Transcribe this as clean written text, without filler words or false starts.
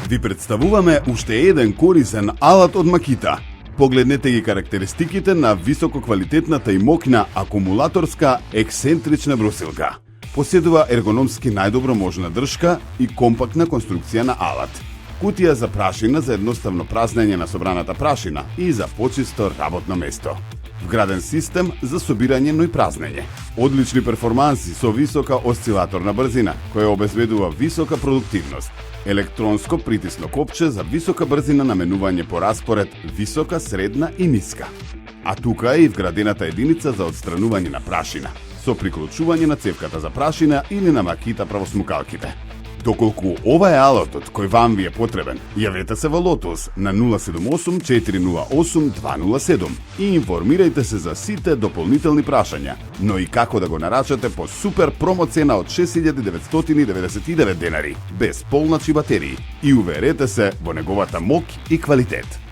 Ви представуваме уште еден корисен алат од Makita. Погледнете ги карактеристиките на висококвалитетната и мокна акумулаторска ексцентрична брусилка. Поседува ергономски најдобро можна држка и компактна конструкција на алат. Кутија за прашина за едноставно празнење на собраната прашина и за почисто работно место. Вграден систем за собирање, но и празнење. Одлични перформанси со висока осцилаторна брзина, која обезбедува висока продуктивност. Електронско притисно копче за висока брзина наменување по распоред висока, средна и ниска. А тука е и вградената единица за отстранување на прашина, со приклучување на цевката за прашина или на Makita правосмукалките. Доколку ова е алатот кој вам ви е потребен, јавете се во Lotus на 078 408 207 и информирајте се за сите дополнителни прашања, но и како да го нарачате по супер промо цена од 6999 денари, без полначи батерии, и уверете се во неговата мок и квалитет.